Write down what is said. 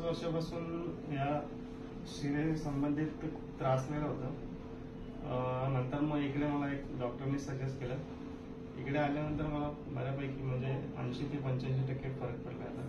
वर्षापासून या शिरे संबंधित खूप त्रासलेलं होतं. नंतर मग इकडे मला एक डॉक्टरनी सजेस्ट केलं. इकडे आल्यानंतर मला बऱ्यापैकी म्हणजे 80 ते 85% फरक पडला आता.